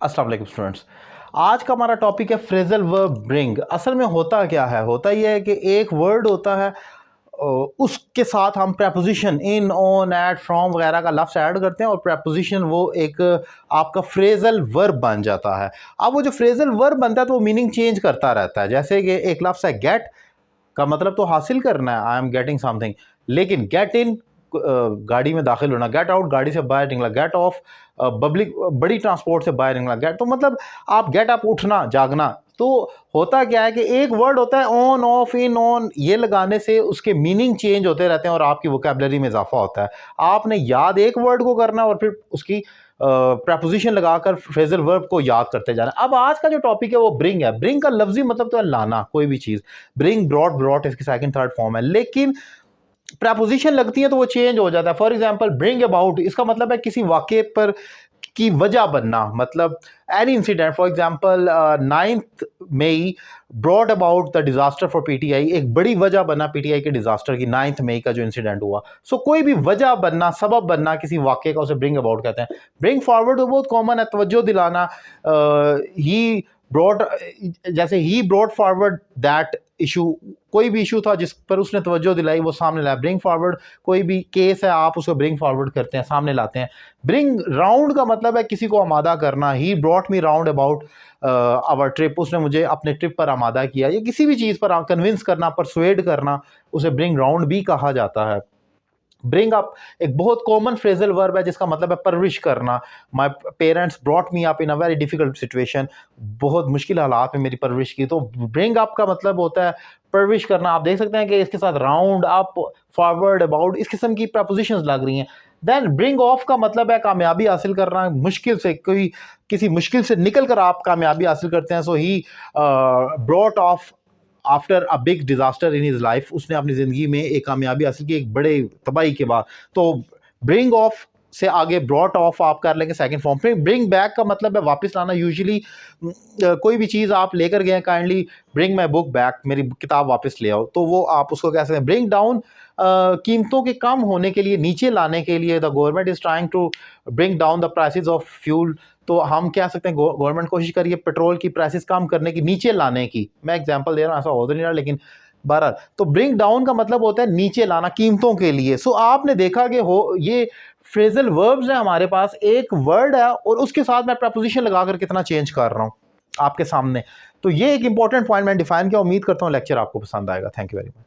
अस्सलाम वालेकुम स्टूडेंट्स। आज का हमारा टॉपिक है फ्रेजल वर्ब ब्रिंग। असल में होता क्या है, होता यह है कि एक वर्ड होता है, उसके साथ हम preposition in, on, at, from वगैरह का लफ्ज़ ऐड करते हैं और प्रपोजिशन वो एक आपका फ्रेजल वर्ब बन जाता है। अब वो जो फ्रेजल वर्ब बनता है तो वो मीनिंग चेंज करता रहता है। जैसे कि एक लफ्ज़ है गेट, का मतलब तो हासिल करना है, आई एम गेटिंग समथिंग, लेकिन गेट इन गाड़ी में दाखिल होना, गेट आउट गाड़ी से बाहर निकला, गेट ऑफ पब्लिक बड़ी ट्रांसपोर्ट से बाहर निकला, गेट तो मतलब आप गेट अप उठना जागना। तो होता क्या है कि एक वर्ड होता है ऑन, ऑफ, इन, ऑन, ये लगाने से उसके मीनिंग चेंज होते रहते हैं और आपकी वोकैबुलरी में इजाफा होता है। आपने याद एक वर्ड को करना और फिर उसकी प्रपोजिशन लगाकर फ्रेजल वर्ब को याद करते जाना। अब आज का जो टॉपिक है वो ब्रिंग है। ब्रिंग का लफ्जी मतलब तो है लाना, कोई भी चीज़। ब्रिंग, ब्रॉट, ब्रॉट इसकी सेकंड थर्ड फॉर्म है, लेकिन प्रपोजिशन लगती है तो वो चेंज हो जाता है। फॉर एग्जांपल ब्रिंग अबाउट, इसका मतलब है किसी वाक़े पर की वजह बनना, मतलब any incident. For example 9th May brought about the disaster for PTI, एक बड़ी वजह बना पीटीआई के डिजास्टर की, 9th मई का जो इंसिडेंट हुआ। सो कोई भी वजह बनना, सबब बनना किसी वाक़े का, उसे ब्रिंग अबाउट कहते हैं। ब्रिंग फॉरवर्ड तो बहुत कॉमन है, तवज्जो दिलाना। ही ब्रॉट, जैसे he brought forward that issue, कोई भी इशू था जिस पर उसने तवज्जो दिलाई वो सामने लाया। ब्रिंग फॉरवर्ड, कोई भी केस है आप उसको ब्रिंग फॉरवर्ड करते हैं, सामने लाते हैं। ब्रिंग राउंड का मतलब है किसी को आमादा करना। He brought me round about our trip, उसने मुझे अपने ट्रिप पर आमादा किया। या किसी भी चीज़ पर कन्विंस करना, परसुएड करना, उसे ब्रिंग राउंड भी कहा जाता है। ब्रिंग अप एक बहुत कॉमन फ्रेजल वर्ब है जिसका मतलब है परवरिश करना। My parents brought me up in a very difficult situation, बहुत मुश्किल हालात में मेरी परवरिश की। तो ब्रिंग अप का मतलब होता है परवरिश करना। आप देख सकते हैं कि इसके साथ राउंड, अप, फॉरवर्ड, अबाउट, इस किस्म की प्रपोजिशंस लग रही हैं। देन ब्रिंग ऑफ का मतलब है कामयाबी हासिल करना, मुश्किल से, कोई किसी मुश्किल से निकल कर आप कामयाबी हासिल करते हैं। So he brought off after a big disaster in his life, उसने अपनी ज़िंदगी में एक कामयाबी हासिल की एक बड़े तबाही के बाद। तो ब्रिंग ऑफ से आगे ब्रॉट ऑफ आप कर लेंगे सेकंड फॉर्म। फिर ब्रिंग बैक का मतलब है वापस लाना। यूजुअली कोई भी चीज़ आप लेकर गए, kindly bring my book back, मेरी किताब वापस ले आओ, तो वो आप उसको कह सकते हैं। ब्रिंग डाउन, कीमतों के कम होने के लिए, नीचे लाने के लिए, the government is trying to bring down the prices of fuel. तो हम कह सकते हैं गवर्नमेंट कोशिश करिए पेट्रोल की प्राइसेस कम करने की, नीचे लाने की। मैं एग्जांपल दे रहा हूँ, ऐसा हो तो नहीं रहा, लेकिन बहरहाल तो ब्रिंग डाउन का मतलब होता है नीचे लाना कीमतों के लिए। सो आपने देखा कि हो ये फ्रेजल वर्ब्स हैं हमारे पास, एक वर्ड है और उसके साथ मैं प्रपोजिशन लगाकर कितना चेंज कर रहा हूँ आपके सामने। तो ये एक इंपॉर्टेंट पॉइंट मैं डिफाइन किया। उम्मीद करता हूँ लेक्चर आपको पसंद आएगा। Thank you very much.